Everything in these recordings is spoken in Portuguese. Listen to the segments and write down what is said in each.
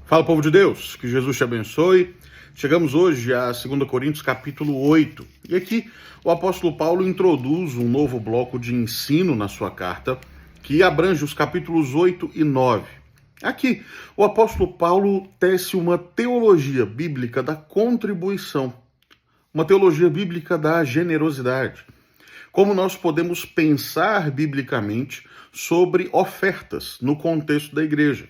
Fala, povo de Deus, que Jesus te abençoe. Chegamos hoje a 2 Coríntios capítulo 8. E aqui o apóstolo Paulo introduz um novo bloco de ensino na sua carta, que abrange os capítulos 8 e 9. Aqui, o apóstolo Paulo tece uma teologia bíblica da contribuição, uma teologia bíblica da generosidade. Como nós podemos pensar biblicamente sobre ofertas no contexto da igreja.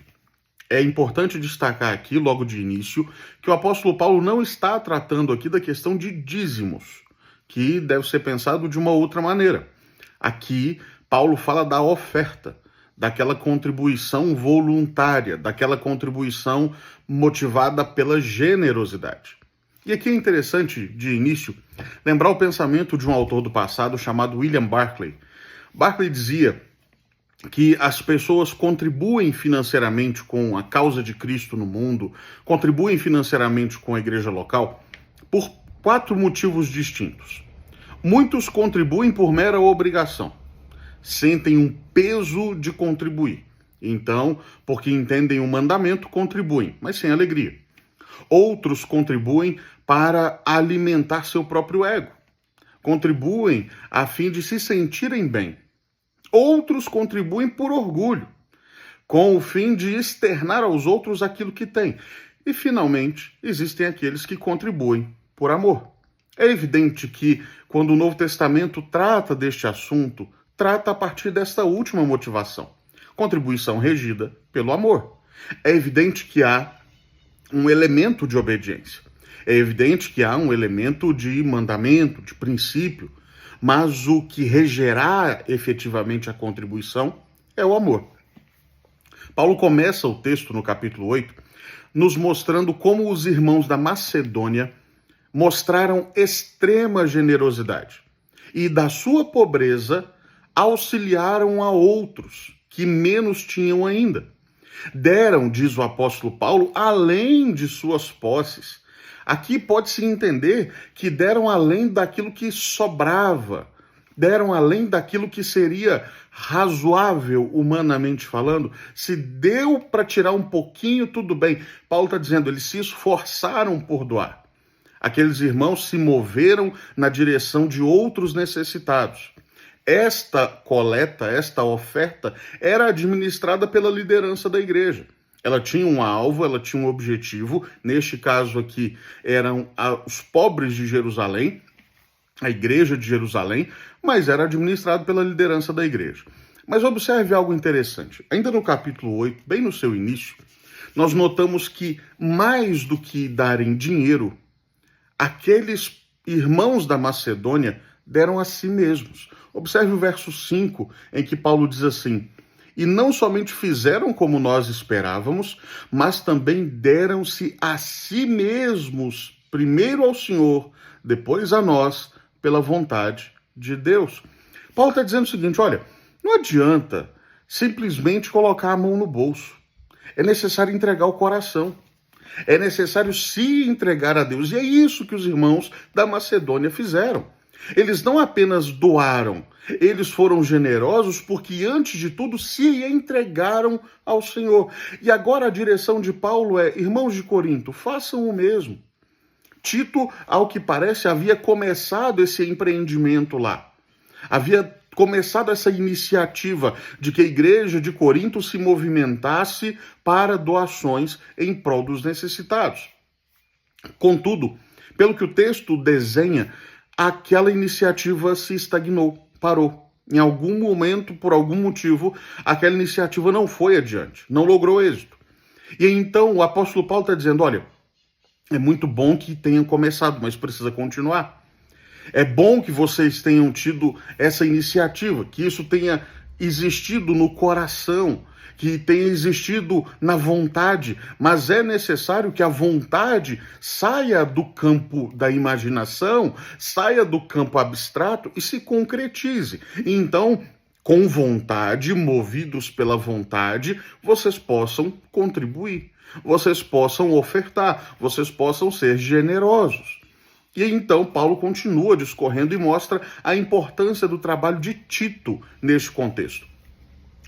É importante destacar aqui, logo de início, que o apóstolo Paulo não está tratando aqui da questão de dízimos, que deve ser pensado de uma outra maneira. Aqui, Paulo fala da oferta, daquela contribuição voluntária, daquela contribuição motivada pela generosidade. E aqui é interessante, de início, lembrar o pensamento de um autor do passado chamado William Barclay. Barclay dizia que as pessoas contribuem financeiramente com a causa de Cristo no mundo, contribuem financeiramente com a igreja local, por 4 motivos distintos. Muitos contribuem por mera obrigação, sentem um peso de contribuir. Então, porque entendem o mandamento, contribuem, mas sem alegria. Outros contribuem para alimentar seu próprio ego. Contribuem a fim de se sentirem bem. Outros contribuem por orgulho, com o fim de externar aos outros aquilo que têm. E, finalmente, existem aqueles que contribuem por amor. É evidente que, quando o Novo Testamento trata deste assunto, trata a partir desta última motivação, contribuição regida pelo amor. É evidente que há um elemento de obediência. É evidente que há um elemento de mandamento, de princípio, mas o que regerá efetivamente a contribuição é o amor. Paulo começa o texto no capítulo 8 nos mostrando como os irmãos da Macedônia mostraram extrema generosidade e da sua pobreza auxiliaram a outros que menos tinham ainda. Deram, diz o apóstolo Paulo, além de suas posses. Aqui pode-se entender que deram além daquilo que sobrava, deram além daquilo que seria razoável, humanamente falando. Se deu para tirar um pouquinho, tudo bem. Paulo está dizendo, eles se esforçaram por doar. Aqueles irmãos se moveram na direção de outros necessitados. Esta coleta, esta oferta, era administrada pela liderança da igreja. Ela tinha um alvo, ela tinha um objetivo. Neste caso aqui, eram os pobres de Jerusalém, a igreja de Jerusalém, mas era administrado pela liderança da igreja. Mas observe algo interessante. Ainda no capítulo 8, bem no seu início, nós notamos que, mais do que darem dinheiro, aqueles irmãos da Macedônia deram a si mesmos. Observe o verso 5, em que Paulo diz assim: e não somente fizeram como nós esperávamos, mas também deram-se a si mesmos, primeiro ao Senhor, depois a nós, pela vontade de Deus. Paulo está dizendo o seguinte, olha, não adianta simplesmente colocar a mão no bolso. É necessário entregar o coração. É necessário se entregar a Deus. E é isso que os irmãos da Macedônia fizeram. Eles não apenas doaram, eles foram generosos porque, antes de tudo, se entregaram ao Senhor. E agora a direção de Paulo é, irmãos de Corinto, façam o mesmo. Tito, ao que parece, havia começado esse empreendimento lá. Havia começado essa iniciativa de que a igreja de Corinto se movimentasse para doações em prol dos necessitados. Contudo, pelo que o texto desenha, aquela iniciativa se estagnou, parou. Em algum momento, por algum motivo, aquela iniciativa não foi adiante, não logrou êxito. E então o apóstolo Paulo está dizendo, olha, é muito bom que tenham começado, mas precisa continuar. É bom que vocês tenham tido essa iniciativa, que isso tenha existido no coração, que tenha existido na vontade, mas é necessário que a vontade saia do campo da imaginação, saia do campo abstrato e se concretize. Então, com vontade, movidos pela vontade, vocês possam contribuir, vocês possam ofertar, vocês possam ser generosos. E então Paulo continua discorrendo e mostra a importância do trabalho de Tito neste contexto.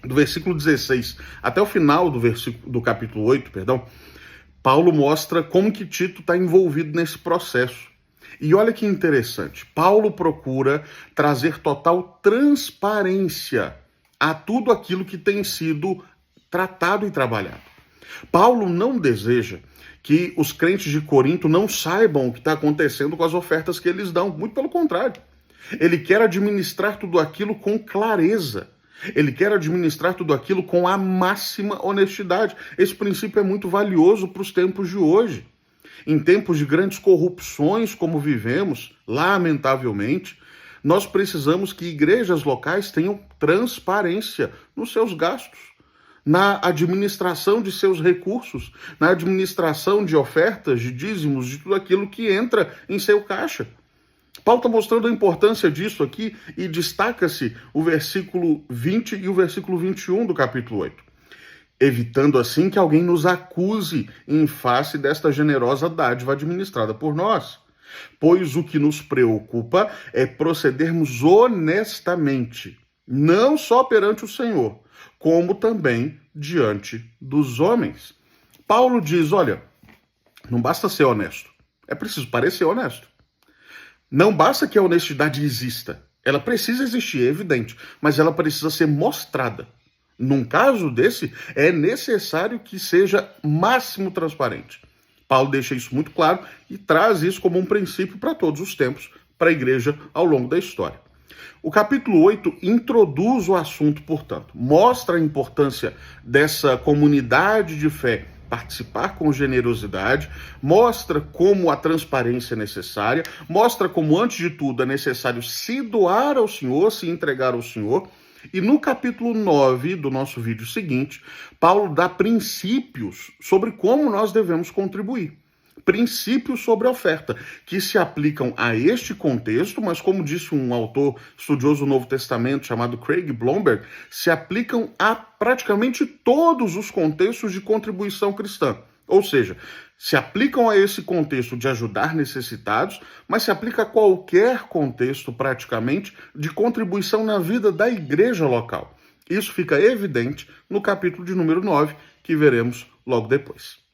Do versículo 16 até o final do capítulo 8, Paulo mostra como que Tito está envolvido nesse processo. E olha que interessante, Paulo procura trazer total transparência a tudo aquilo que tem sido tratado e trabalhado. Paulo não deseja que os crentes de Corinto não saibam o que está acontecendo com as ofertas que eles dão, muito pelo contrário. Ele quer administrar tudo aquilo com clareza. Ele quer administrar tudo aquilo com a máxima honestidade. Esse princípio é muito valioso para os tempos de hoje. Em tempos de grandes corrupções, como vivemos, lamentavelmente, nós precisamos que igrejas locais tenham transparência nos seus gastos, na administração de seus recursos, na administração de ofertas, de dízimos, de tudo aquilo que entra em seu caixa. Paulo está mostrando a importância disso aqui e destaca-se o versículo 20 e o versículo 21 do capítulo 8. Evitando assim que alguém nos acuse em face desta generosa dádiva administrada por nós. Pois o que nos preocupa é procedermos honestamente, não só perante o Senhor, como também diante dos homens. Paulo diz, olha, não basta ser honesto, é preciso parecer honesto. Não basta que a honestidade exista, ela precisa existir, é evidente, mas ela precisa ser mostrada. Num caso desse, é necessário que seja máximo transparente. Paulo deixa isso muito claro e traz isso como um princípio para todos os tempos, para a igreja ao longo da história. O capítulo 8 introduz o assunto, portanto, mostra a importância dessa comunidade de fé participar com generosidade, mostra como a transparência é necessária, mostra como, antes de tudo, é necessário se doar ao Senhor, se entregar ao Senhor. E no capítulo 9 do nosso vídeo seguinte, Paulo dá princípios sobre como nós devemos contribuir. Princípios sobre a oferta, que se aplicam a este contexto, mas como disse um autor estudioso do Novo Testamento chamado Craig Blomberg, se aplicam a praticamente todos os contextos de contribuição cristã. Ou seja, se aplicam a esse contexto de ajudar necessitados, mas se aplica a qualquer contexto praticamente de contribuição na vida da igreja local. Isso fica evidente no capítulo de número 9, que veremos logo depois.